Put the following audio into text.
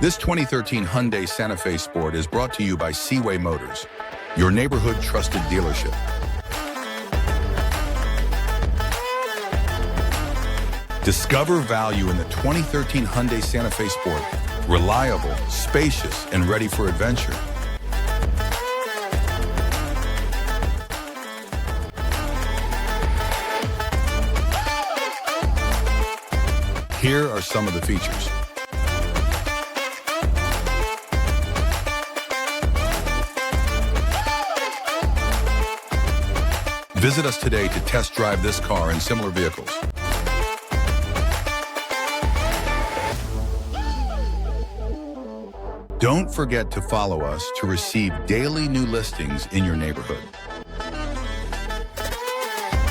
This 2013 Hyundai Santa Fe Sport is brought to you by Seaway Motors, your neighborhood trusted dealership. Discover value in the 2013 Hyundai Santa Fe Sport. Reliable, spacious, and ready for adventure. Here are some of the features. Visit us today to test drive this car and similar vehicles. Don't forget to follow us to receive daily new listings in your neighborhood.